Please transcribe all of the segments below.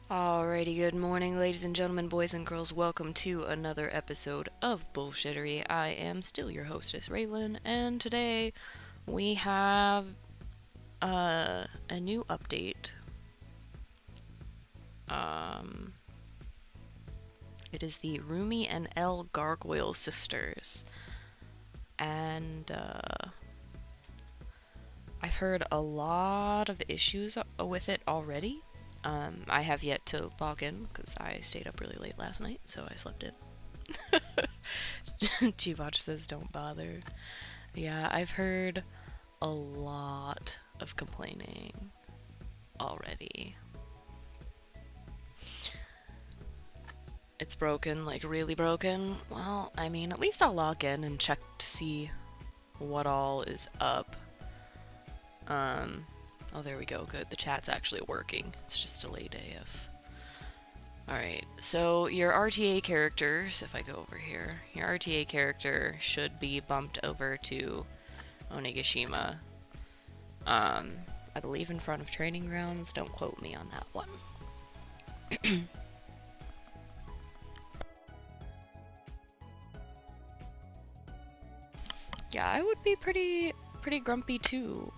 Alrighty, good morning, ladies and gentlemen, boys and girls. Welcome to another episode of Bullshittery. I am still your hostess, Raelan, and today we have a new update. It is the Rumi and Elle Gargoyle sisters, and I've heard a lot of issues with it already. I have yet to log in because I stayed up really late last night, so I slept in. G-Watch says don't bother. Yeah, I've heard a lot of complaining already. It's broken, like really broken. Well, I mean, at least I'll log in and check to see what all is up. Oh, there we go, good. The chat's actually working. It's just delayed AF. Alright, so your RTA characters, if I go over here, your RTA character should be bumped over to Onigashima. I believe in front of training grounds. Don't quote me on that one. Yeah, I would be pretty grumpy too,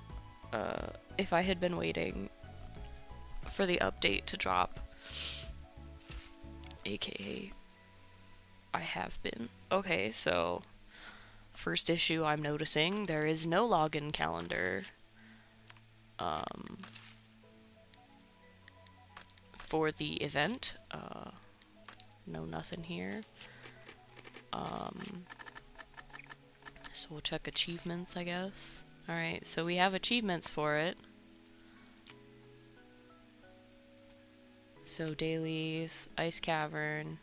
if I had been waiting for the update to drop. AKA, I have been. Okay, so first issue I'm noticing, there is no login calendar. For the event. No nothing here. So we'll check achievements, I guess. Alright, so we have achievements for it. So dailies, ice cavern,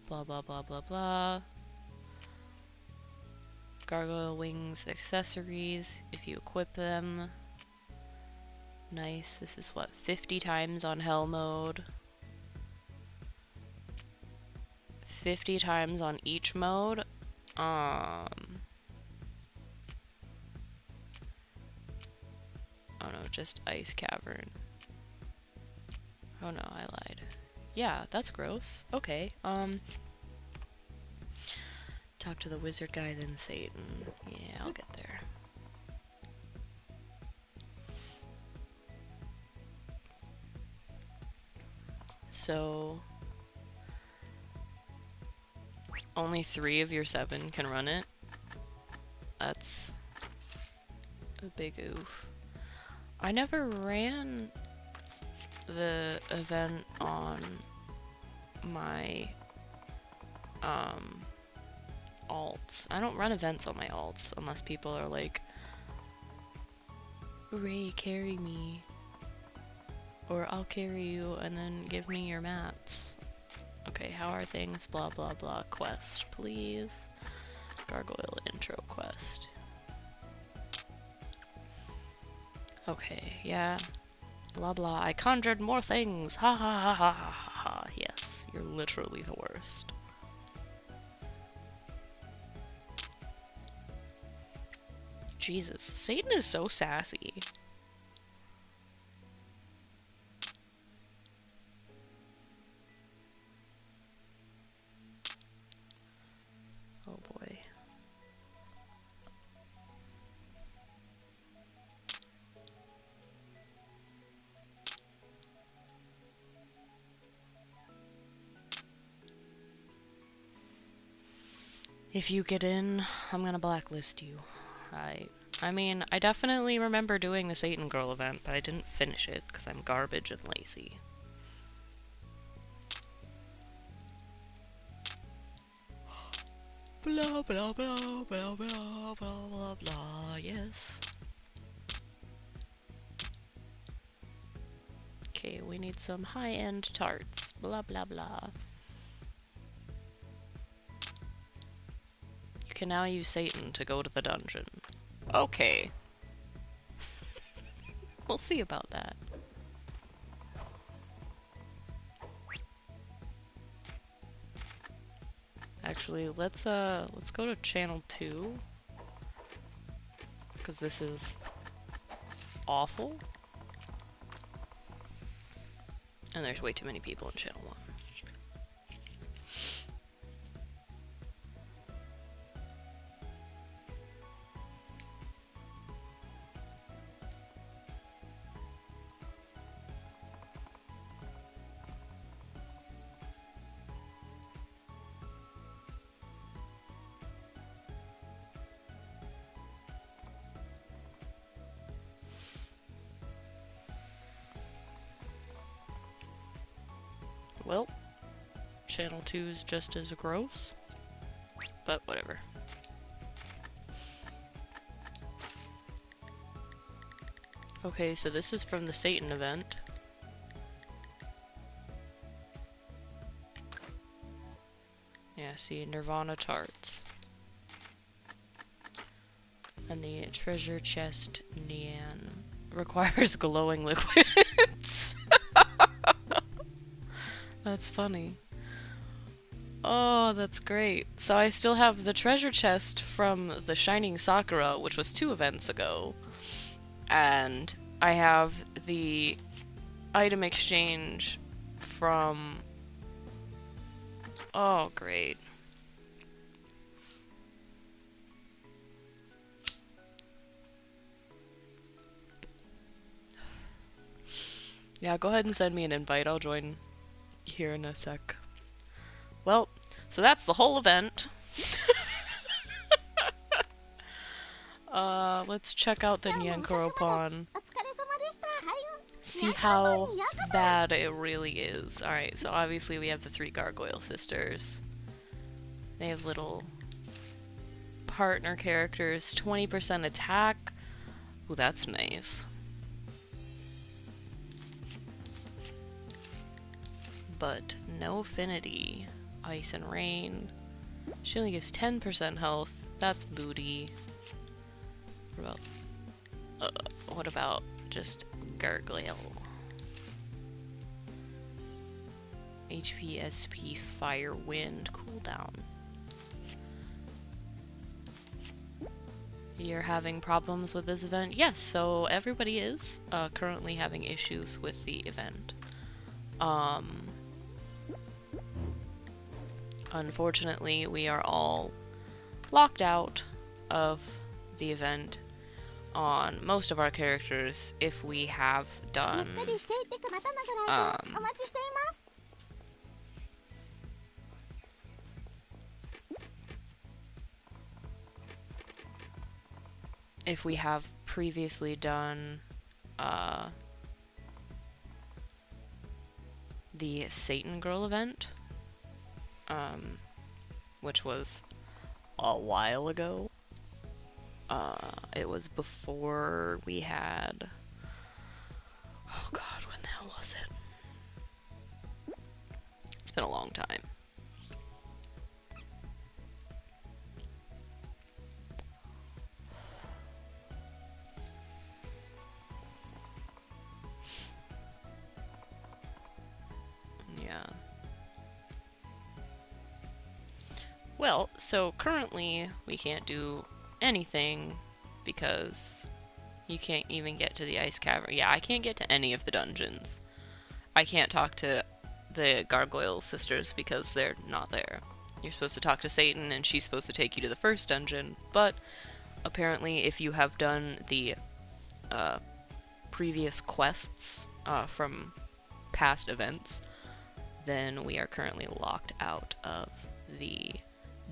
blah blah blah blah blah. Gargoyle wings accessories, if you equip them. Nice, this is what, 50 times on hell mode. 50 times on each mode. Oh no, just ice cavern. Oh no, I lied. Yeah, that's gross. Okay, talk to the wizard guy, then Satan. Yeah, I'll get there. So, only 3 of your 7 can run it. That's a big oof. I never ran the event on my alts. I don't run events on my alts unless people are like, Ray, carry me. Or I'll carry you and then give me your mats. Okay, how are things? Blah blah blah. Quest, please. Gargoyle intro quest. Okay, yeah. Blah blah. I conjured more things. Ha ha ha ha ha ha ha. Yes, you're literally the worst. Jesus, Satan is so sassy. Oh boy. If you get in, I'm gonna blacklist you. I mean, I definitely remember doing the Satan Girl event, but I didn't finish it because I'm garbage and lazy. Blah blah blah blah blah blah blah blah, yes. Okay, we need some high-end tarts. Blah blah blah. You can now use Satan to go to the dungeon. Okay. We'll see about that. Actually, let's go to channel 2. Because this is awful. And there's way too many people in channel 1. Well, channel 2's just as gross, but whatever. Okay, so this is from the Satan event. Yeah, see, Nirvana tarts. And the treasure chest Nian requires glowing liquids. That's funny. Oh, that's great. So I still have the treasure chest from the Shining Sakura, which was 2 events ago. And I have the item exchange from... Oh, great. Yeah, go ahead and send me an invite. I'll join here in a sec. Well, so that's the whole event. Let's check out the Nyankoro-pan. See how bad it really is. Alright, so obviously we have the 3 Gargoyle sisters. They have little partner characters. 20% attack. Ooh, that's nice. But no affinity. Ice and rain. She only gives 10% health. That's booty. What about just Gargoyle? HP, SP, fire, wind, cooldown. You're having problems with this event? Yes, so everybody is currently having issues with the event. Unfortunately, we are all locked out of the event on most of our characters if we have done if we have previously done the Satan Girl event, which was a while ago. It was before we had... Oh god, when the hell was it? It's been a long time. Yeah. Well, so currently we can't do anything because you can't even get to the ice cavern. Yeah, I can't get to any of the dungeons. I can't talk to the Gargoyle sisters because they're not there. You're supposed to talk to Satan and she's supposed to take you to the first dungeon, but apparently if you have done the previous quests from past events, then we are currently locked out of the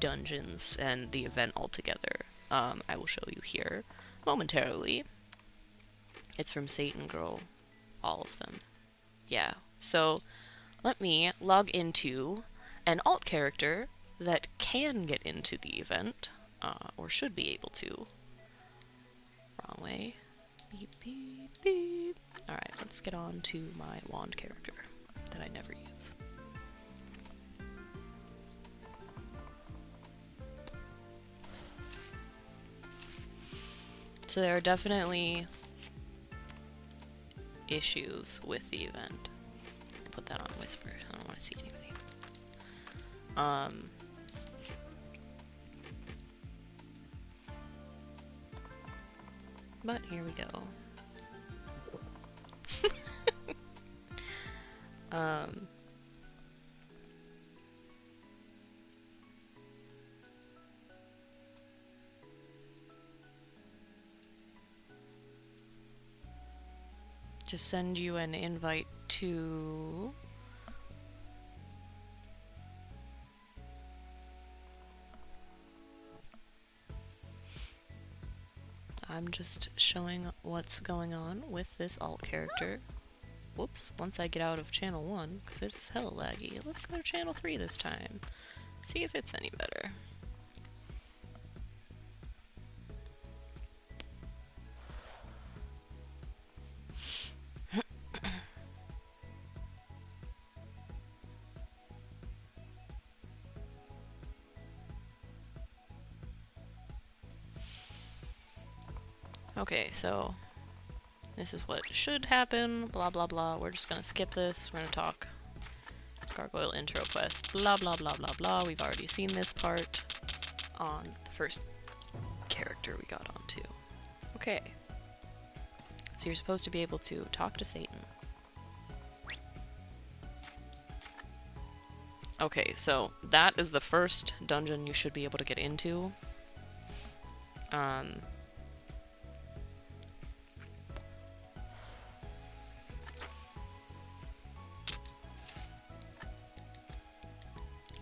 dungeons and the event altogether. I will show you here momentarily. It's from Satan Girl, all of them. Yeah, so let me log into an alt character that can get into the event, or should be able to. Wrong way. Beep, beep, beep. Alright, let's get on to my wand character that I never use. So there are definitely issues with the event. Put that on whisper. I don't want to see anybody. But here we go. Um, just send you an invite to... I'm just showing what's going on with this alt character. Whoops, once I get out of channel 1, because it's hella laggy. Let's go to channel 3 this time. See if it's any better. Okay, so this is what should happen, blah blah blah. We're just gonna skip this. We're gonna talk Gargoyle intro quest, blah blah blah blah blah. We've already seen this part on the first character we got onto. Okay, so you're supposed to be able to talk to Satan. Okay, so that is the first dungeon you should be able to get into.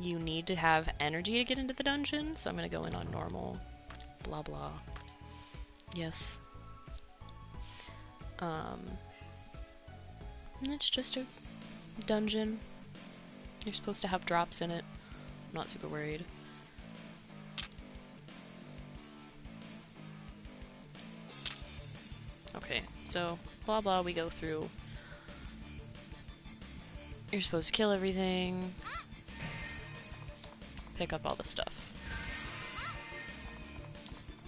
You need to have energy to get into the dungeon, so I'm gonna go in on normal. Blah blah. Yes. It's just a dungeon. You're supposed to have drops in it. I'm not super worried. Okay, so blah blah we go through. You're supposed to kill everything. Pick up all the stuff.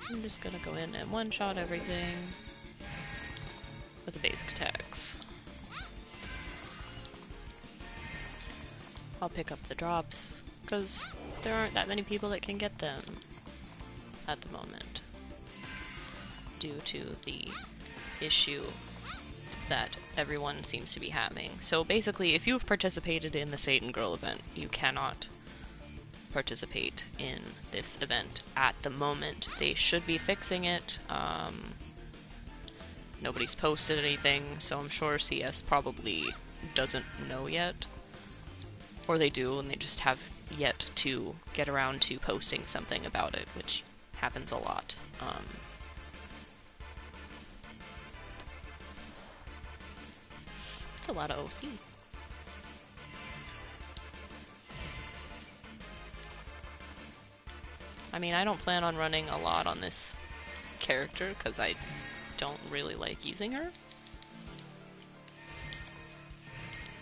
I'm just gonna go in and one-shot everything with the basic attacks. I'll pick up the drops, because there aren't that many people that can get them at the moment, due to the issue that everyone seems to be having. So basically, if you've participated in the Satan Girl event, you cannot participate in this event at the moment. They should be fixing it. Nobody's posted anything, so I'm sure CS probably doesn't know yet. Or they do, and they just have yet to get around to posting something about it, which happens a lot. It's a lot of OC. I mean, I don't plan on running a lot on this character, because I don't really like using her.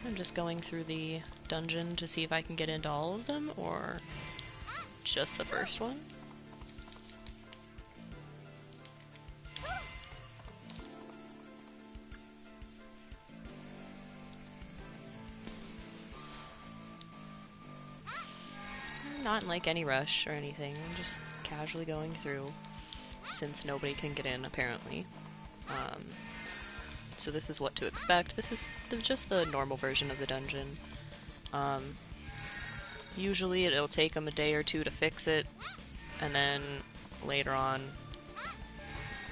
I'm just going through the dungeon to see if I can get into all of them, or just the first one. I'm not in like any rush or anything, I'm just casually going through, since nobody can get in apparently. So this is what to expect. This is just the normal version of the dungeon. Usually it'll take them a day or two to fix it, and then later on,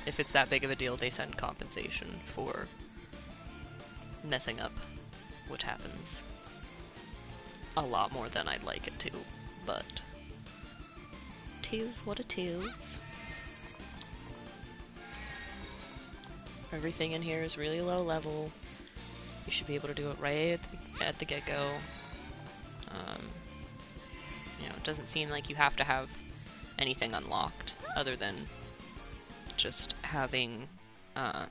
if it's that big of a deal, they send compensation for messing up, which happens a lot more than I'd like it to, but 'tis what it is. Everything in here is really low level. You should be able to do it right at the get-go. You know, it doesn't seem like you have to have anything unlocked other than just having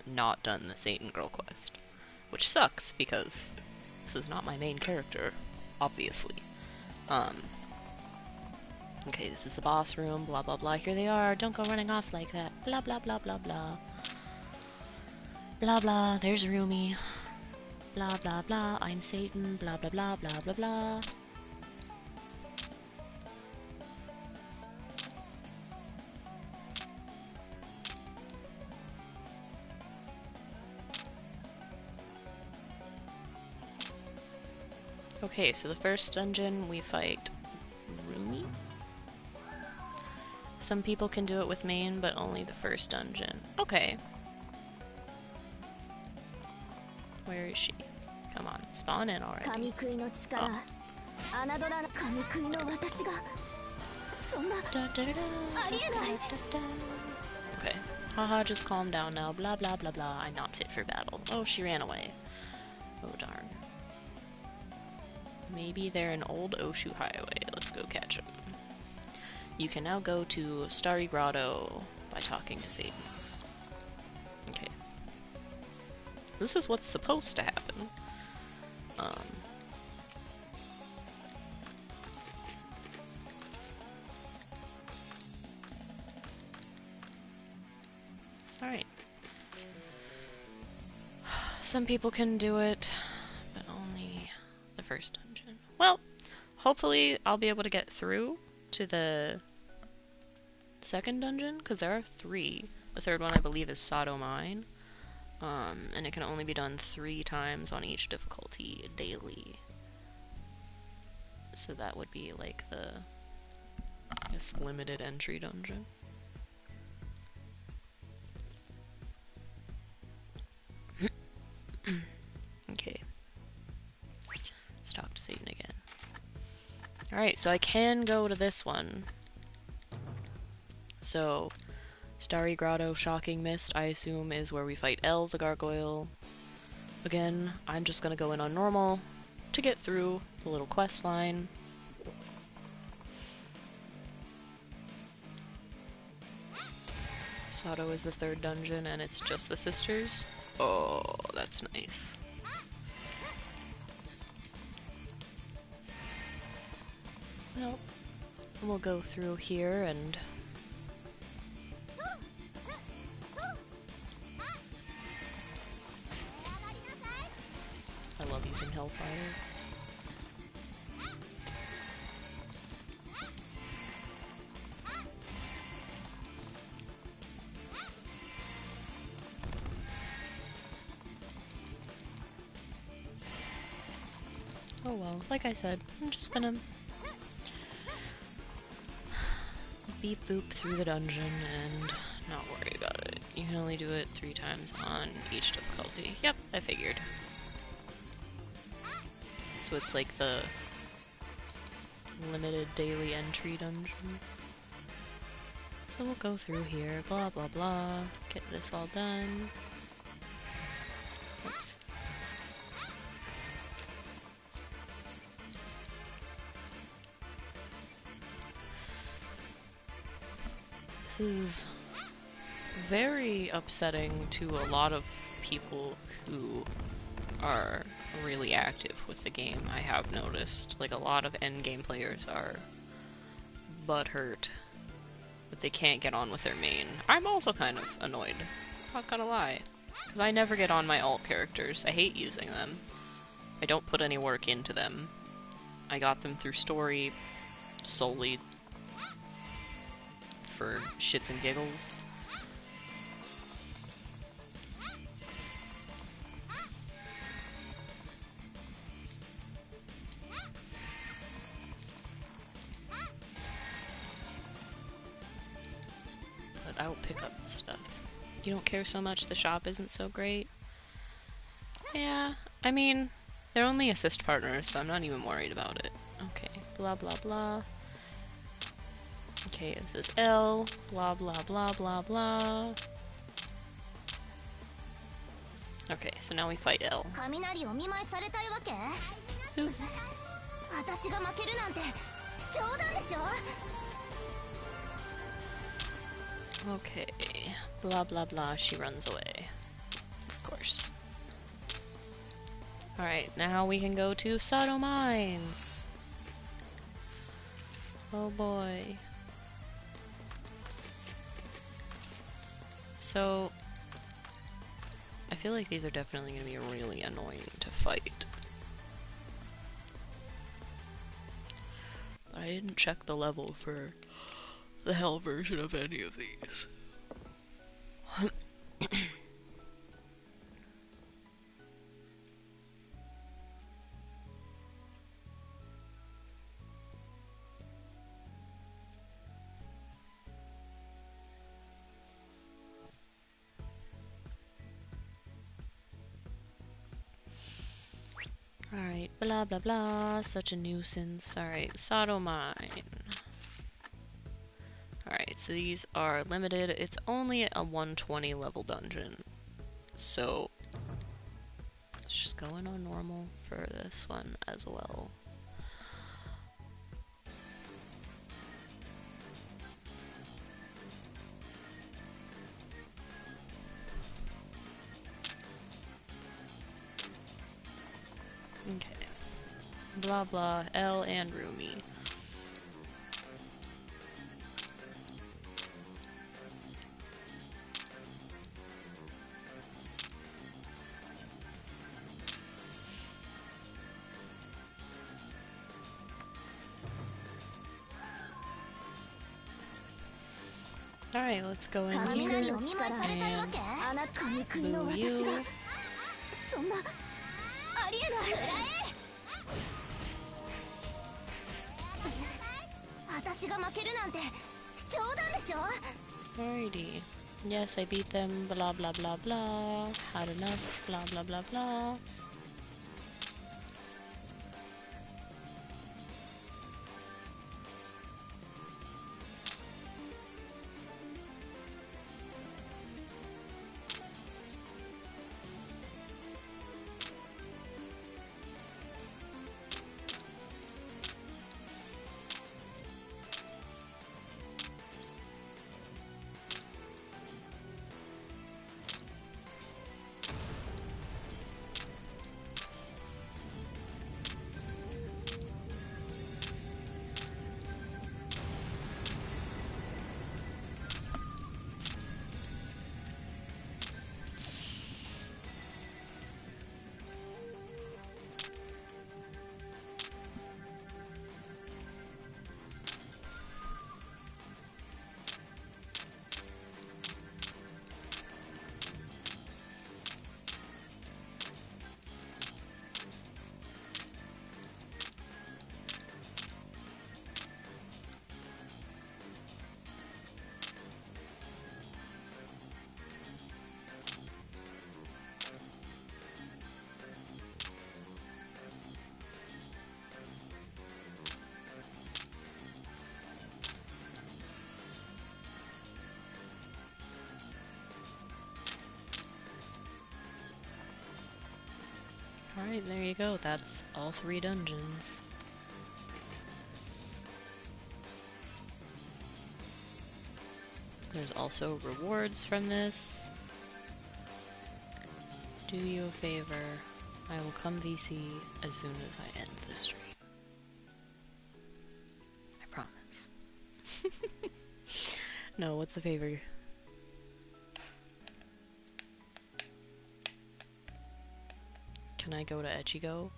not done the Satan Girl quest, which sucks because this is not my main character, obviously. Okay, this is the boss room, blah blah blah, here they are, don't go running off like that, blah blah blah blah blah. Blah blah, there's Rumi. Blah blah blah, I'm Satan, blah blah blah blah blah blah. Okay, so the first dungeon we fight Rumi. Some people can do it with main, but only the first dungeon. Okay. Where is she? Come on, spawn in already. Oh. Okay. Haha, just calm down now. Blah blah blah blah. I'm not fit for battle. Oh, she ran away. Oh darn. Maybe they're an old Oshu highway. Let's go catch them. You can now go to Starry Grotto by talking to Satan. Okay. This is what's supposed to happen. Alright. Some people can do it, but only the first dungeon. Well, hopefully I'll be able to get through to the second dungeon, because there are 3. The third one I believe is Sado Mine. And it can only be done 3 times on each difficulty daily. So that would be like the, I guess, limited entry dungeon. Okay. Let's talk to Satan again. Alright, so I can go to this one. So, Starry Grotto, Shocking Mist, I assume, is where we fight Elle, the Gargoyle. Again, I'm just gonna go in on normal to get through the little quest line. Sado is the 3rd dungeon, and it's just the sisters. Oh, that's nice. Well, we'll go through here and I love using Hellfire. Oh well, like I said, I'm just gonna beep boop through the dungeon and not worry about it. You can only do it 3 times on each difficulty. Yep, I figured. So it's like the limited daily entry dungeon. So we'll go through here, blah blah blah, get this all done. Oops. This is very upsetting to a lot of people who are really active with the game, I have noticed. Like, a lot of endgame players are butthurt that they can't get on with their main. I'm also kind of annoyed, not gonna lie, because I never get on my alt characters. I hate using them. I don't put any work into them. I got them through story solely for shits and giggles. But I will pick up stuff. You don't care so much the shop isn't so great? Yeah, I mean, they're only assist partners, so I'm not even worried about it. Okay, blah blah blah. Okay, this is Elle, blah blah blah blah blah. Okay, so now we fight Elle. Ooh. Okay, blah blah blah, she runs away. Of course. Alright, now we can go to Sado Mines. Oh boy. So, I feel like these are definitely going to be really annoying to fight. But I didn't check the level for the hell version of any of these. Alright, blah blah blah, such a nuisance. Alright, sodomine. Alright, so these are limited. It's only a 120 level dungeon. So, let's just go in on normal for this one as well. Okay. Blah blah, Elle and Rumi. Alright, let's go in here and boo you. そんなありえない私が負けるなんて冗談でしょ Alrighty. Yes, I beat them, blah blah blah blah. Had enough, blah blah blah blah. Alright, there you go. That's all 3 dungeons. There's also rewards from this. Do you a favor. I will come VC as soon as I end this stream. I promise. No, what's the favor? Can I go to Echigo?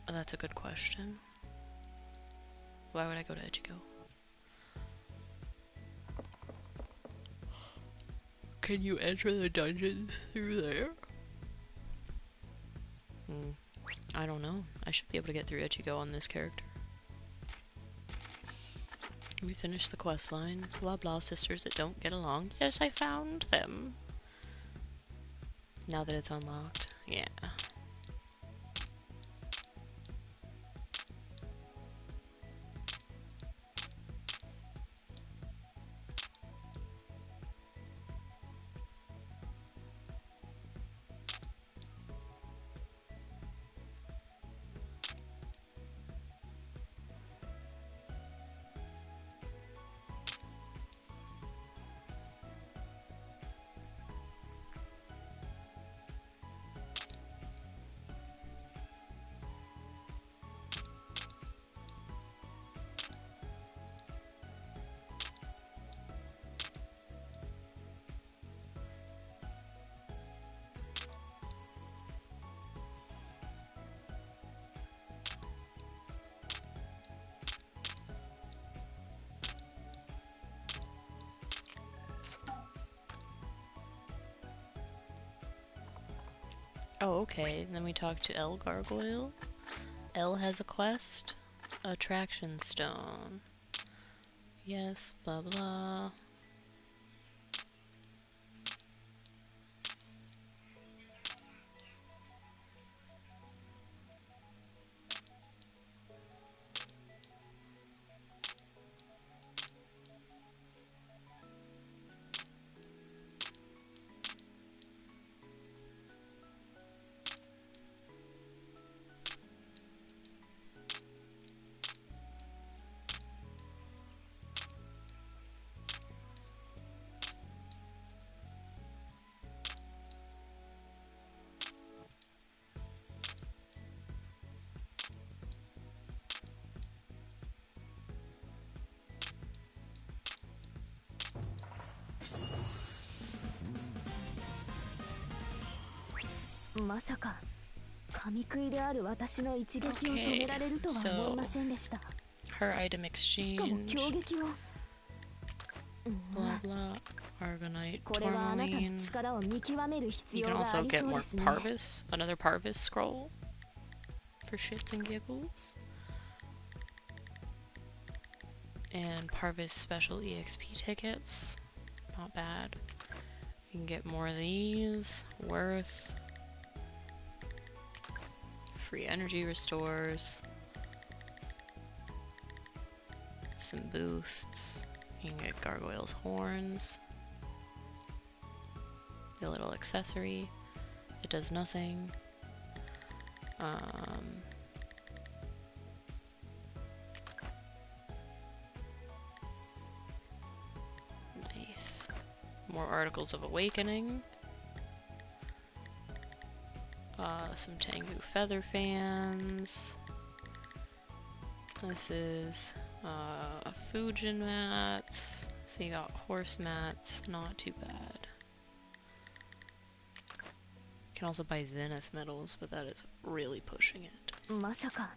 That's a good question. Why would I go to Echigo? Can you enter the dungeons through there? I don't know. I should be able to get through Echigo on this character. We finished the quest line. Blah blah sisters that don't get along. Yes, I found them. Now that it's unlocked. Yeah. Oh, okay. Then we talk to Elle Gargoyle. Elle has a quest. Attraction Stone. Yes, blah blah. まさか神食いである私の一撃を止められるとは思いませんでした。 her item しかも exchange, 強撃を blah blah, Argonite, これはあなたの Tourmaline. 力を見極める必 You 要 can があ also り get そう more ですね。 Parvis, another Parvis scroll for shits and giggles. And Parvis special EXP tickets, not bad. You can get more of these, worth. Free energy restores. Some boosts. You can get Gargoyle's horns. The little accessory. It does nothing. Nice. More Articles of Awakening. Some Tengu feather fans. This is Fujin mats. So you got horse mats, not too bad. You can also buy Zenith medals, but that is really pushing it. まさか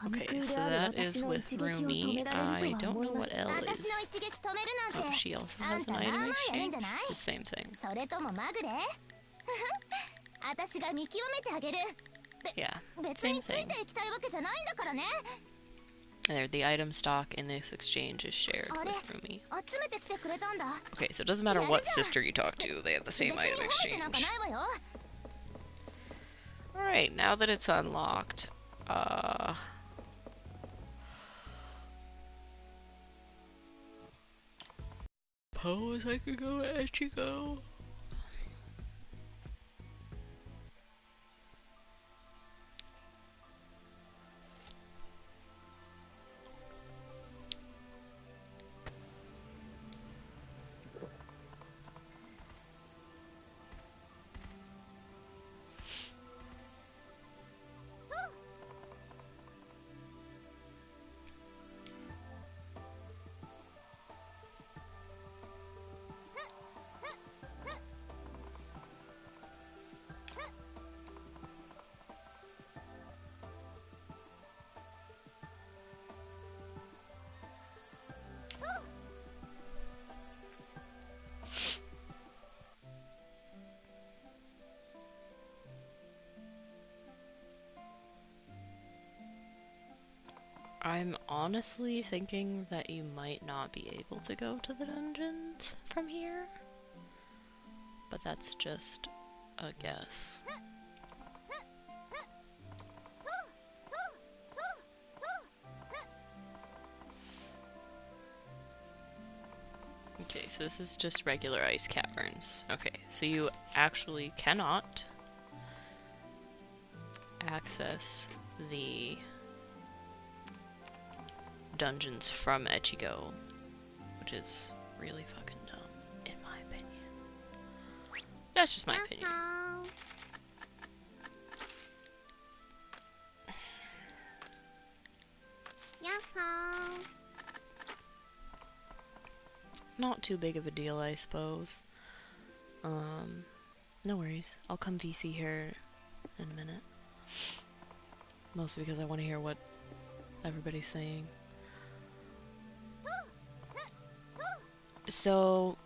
Okay, so that is with Rumi. I don't know what Elle 私 is. の一撃止めるなん Oh, て she also あん has た an まあ item まあやるん exchange? じゃない？ The same thing. それともマグで私が見極めてあげる。 Yeah, 別 same につい thing. ていきたいわけじゃないんだからね。 There, the item stock in this exchange is shared あれ with Rumi. 集めてきてくれたんだ。 Okay, so it doesn't matter what sister you talk to, they have the 別 same に item 褒めてなんか exchange. ないわよ。 Alright, now that it's unlocked, suppose I could go to Ichigo. I'm honestly thinking that you might not be able to go to the dungeons from here, but that's just a guess. Okay, so this is just regular ice caverns. Okay, so you actually cannot access the dungeons from Ichigo, which is really fucking dumb, in my opinion. That's just my opinion. Not too big of a deal, I suppose. No worries. I'll come VC here in a minute. Mostly because I want to hear what everybody's saying. So,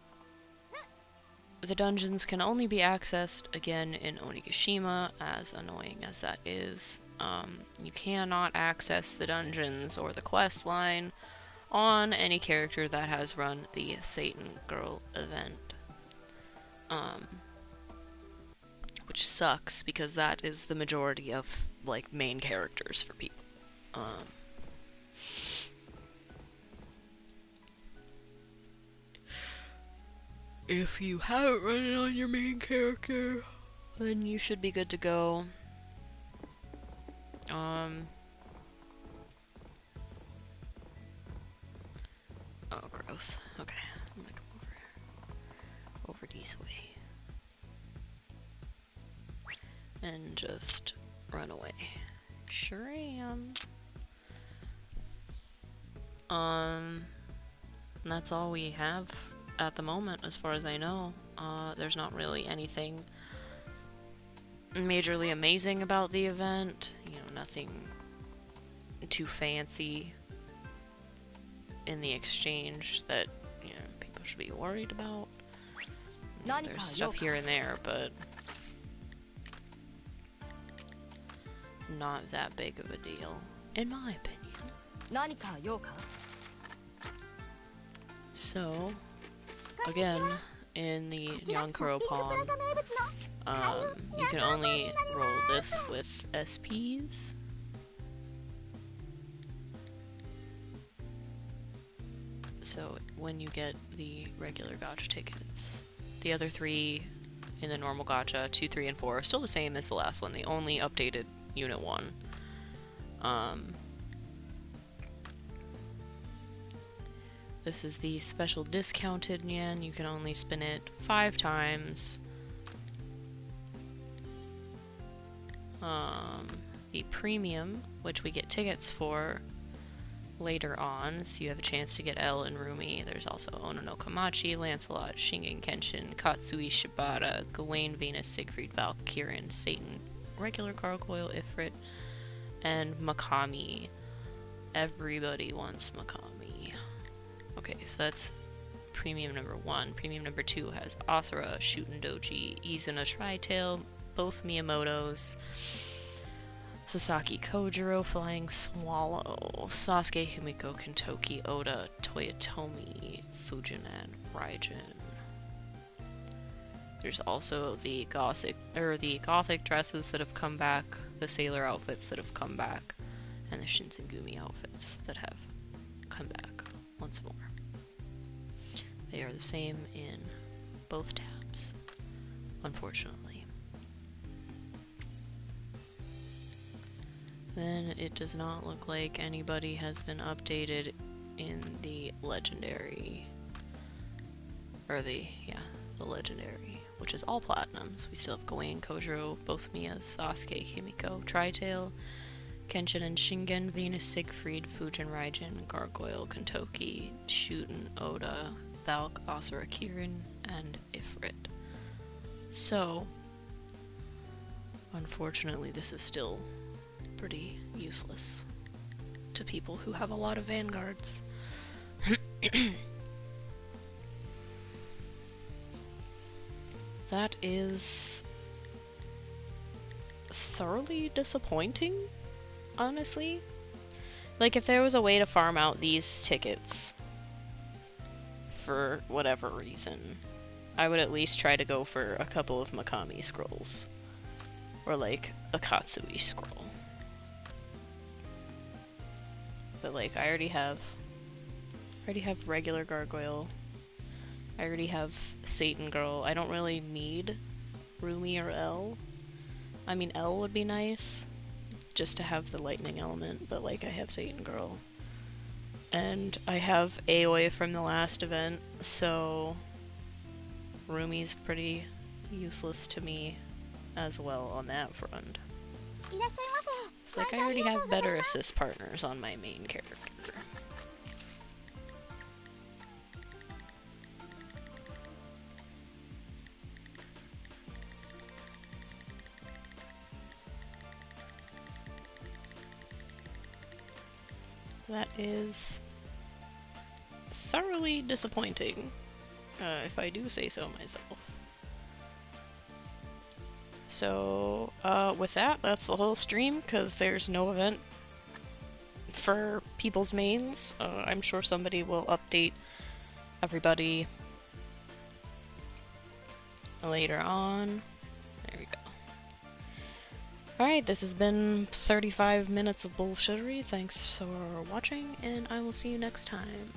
the dungeons can only be accessed again in Onigashima, as annoying as that is. You cannot access the dungeons or the quest line on any character that has run the Satan Girl event. Which sucks, because that is the majority of, like, main characters for people. If you haven't run it on your main character, then you should be good to go. Oh, gross. Okay, I'm gonna come over this way. And just run away. Sure am. And that's all we have at the moment, as far as I know. There's not really anything majorly amazing about the event. You know, nothing too fancy in the exchange that, you know, people should be worried about. You know, there's stuff here and there, but not that big of a deal, in my opinion. So, again, in the Nyankuro Pond, you can only roll this with SPs. So when you get the regular gacha tickets, the other three in the normal gacha, 2, 3, and 4, are still the same as the last one. They only updated Unit 1. This is the special discounted yen. You can only spin it 5 times. The premium, which we get tickets for later on, so you have a chance to get Elle and Rumi. There's also Ono no Kamachi, Lancelot, Shingen Kenshin, Katsui Shibata, Gawain, Venus, Siegfried, Valkyrian, Satan, regular Gargoyle, Ifrit, and Makami. Everybody wants Makami. Okay, so that's premium number 1. Premium number 2 has Asura, Shootin' Doji, Izuna Tri-Tail, both Miyamotos, Sasaki Kojiro, Flying Swallow, Sasuke, Himiko, Kentoki, Oda, Toyotomi, Fujin, and Raijin. There's also the gothic dresses that have come back, the sailor outfits that have come back, and the Shinsengumi outfits that have come back once more. They are the same in both tabs, unfortunately. Then it does not look like anybody has been updated in the legendary, the legendary, which is all platinums. We still have Gawain, Kojiro, both Miyas, Sasuke, Himiko, Tri-Tail, Kenshin and Shingen, Venus, Siegfried, Fujin, Raijin, Gargoyle, Kentoki, Shootin', Oda, Valk, Asura, Kirin, and Ifrit. So, unfortunately, this is still pretty useless to people who have a lot of vanguards. That is thoroughly disappointing, honestly. Like, if there was a way to farm out these tickets for whatever reason, I would at least try to go for a couple of Makami scrolls. Or like a Katsui scroll. But like, I already have regular Gargoyle. I already have Satan Girl. I don't really need Rumi or Elle. I mean, Elle would be nice, just to have the lightning element, but like, I have Satan Girl. And I have Aoi from the last event, so Rumi's pretty useless to me as well on that front. It's like, I already have better assist partners on my main character. That is thoroughly disappointing, if I do say so myself. So, with that, that's the whole stream, because there's no event for people's mains. I'm sure somebody will update everybody later on. There we go. Alright, this has been 35 minutes of bullshittery. Thanks for watching, and I will see you next time.